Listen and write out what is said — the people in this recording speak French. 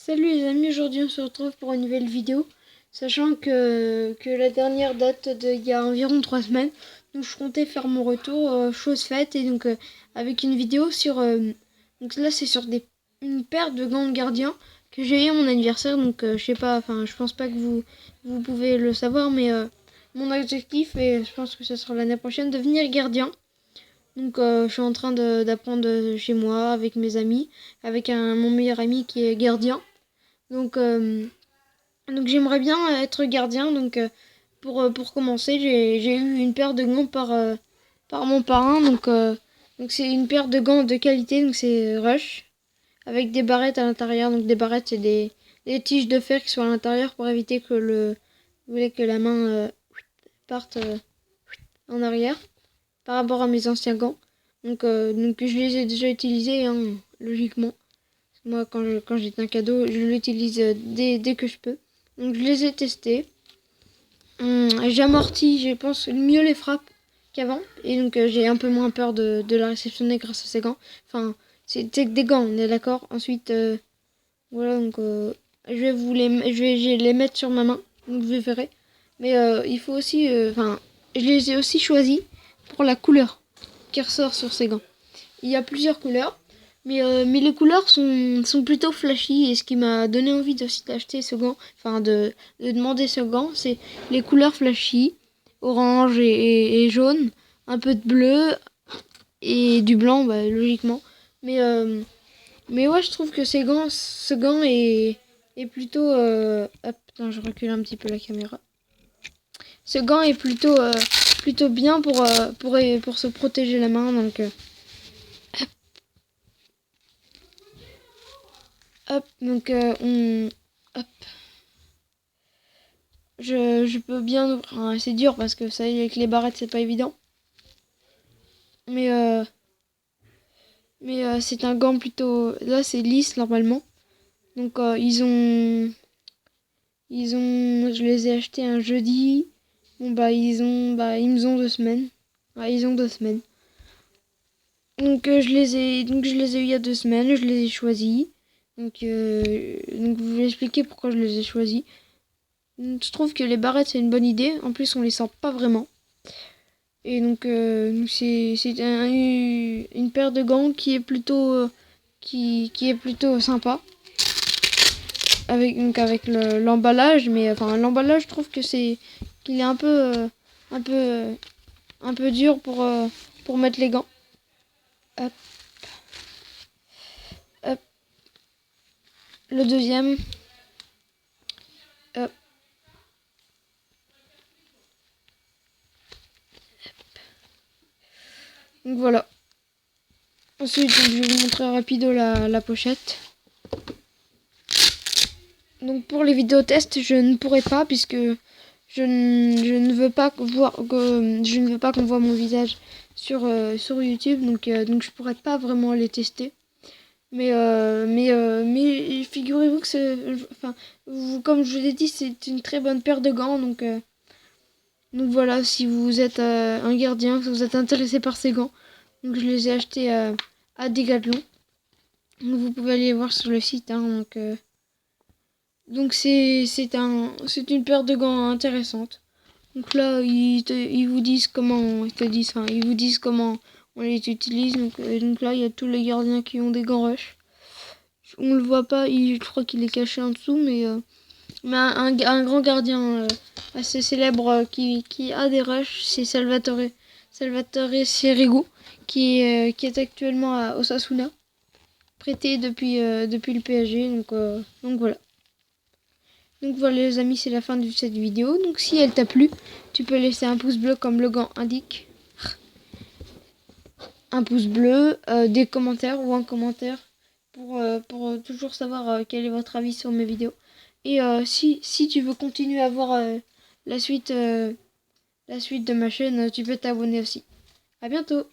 Salut les amis, aujourd'hui on se retrouve pour une nouvelle vidéo, sachant que la dernière date d'il y a environ 3 semaines, donc je comptais faire mon retour, chose faite, et donc avec une vidéo sur, donc là c'est sur une paire de gants de gardien que j'ai eu à mon anniversaire, donc je sais pas, enfin je pense pas que vous pouvez le savoir, mais mon objectif, et je pense que ce sera l'année prochaine, de devenir gardien. Donc je suis en train d'apprendre chez moi avec mes amis, avec mon meilleur ami qui est gardien. Donc, donc j'aimerais bien être gardien. Donc pour commencer, j'ai eu une paire de gants par mon parrain. Donc c'est une paire de gants de qualité. Donc c'est Rush avec des barrettes à l'intérieur. Donc des barrettes, c'est des tiges de fer qui sont à l'intérieur pour éviter que la main parte en arrière par rapport à mes anciens gants. Donc je les ai déjà utilisés, hein, logiquement. Moi, quand j'étais un cadeau, je l'utilise dès que je peux. Donc je les ai testés. J'amortis, je pense, mieux les frappes qu'avant. Et donc j'ai un peu moins peur de la réceptionner grâce à ces gants. Enfin, c'est des gants, on est d'accord. Ensuite, voilà, donc je vais les mettre sur ma main. Donc vous verrez. Mais il faut aussi... Enfin, je les ai aussi choisis pour la couleur qui ressort sur ces gants. Il y a plusieurs couleurs. Mais les couleurs sont plutôt flashy, et ce qui m'a donné envie aussi d'acheter ce gant, enfin de demander ce gant, c'est les couleurs flashy, orange et jaune, un peu de bleu et du blanc, bah, logiquement. Mais, euh, mais ouais, je trouve que ce gant est plutôt... hop, attends, je recule un petit peu la caméra. Ce gant est plutôt bien pour se protéger la main, donc... Hop, donc hop. Je peux bien ouvrir. Enfin, c'est dur parce que ça, avec les barrettes, c'est pas évident. Mais, euh, mais c'est un gant plutôt... Là, c'est lisse, normalement. Donc, je les ai achetés un jeudi. Bon, ils me ont 2 semaines. Ouais, ils ont 2 semaines. Donc, je les ai eu il y a 2 semaines. Je les ai choisis. Donc, vous expliquer pourquoi je les ai choisis. Je trouve que les barrettes, c'est une bonne idée. En plus, on les sent pas vraiment. Et donc, une paire de gants qui est plutôt sympa. Avec l'emballage. Mais enfin, l'emballage, je trouve qu'il est un peu, un peu dur pour mettre les gants. Hop, hop. Le deuxième. Hop. Donc voilà. Ensuite, je vais vous montrer rapido la pochette. Donc pour les vidéos tests, je ne pourrai pas puisque je ne veux pas qu'on voit mon visage sur YouTube, donc je pourrais pas vraiment les tester. Mais figurez-vous que comme je vous l'ai dit, c'est une très bonne paire de gants, donc voilà, si vous êtes un gardien, si vous êtes intéressé par ces gants, donc je les ai achetés à Decathlon. Donc vous pouvez aller voir sur le site, hein, donc c'est une paire de gants intéressante. Donc là ils vous disent ils vous disent comment on les utilise. Donc là il y a tous les gardiens qui ont des gants Rush. On le voit pas, je crois qu'il est caché en dessous, mais un grand gardien assez célèbre qui a des Rush, c'est Salvatore Sirigu qui est actuellement à Osasuna, prêté depuis le PSG. Donc voilà. Donc voilà les amis, c'est la fin de cette vidéo. Donc si elle t'a plu, tu peux laisser un pouce bleu comme le gant indique. Un pouce bleu, des commentaires ou un commentaire pour toujours savoir quel est votre avis sur mes vidéos. Et si tu veux continuer à voir la suite de ma chaîne, tu peux t'abonner aussi. À bientôt.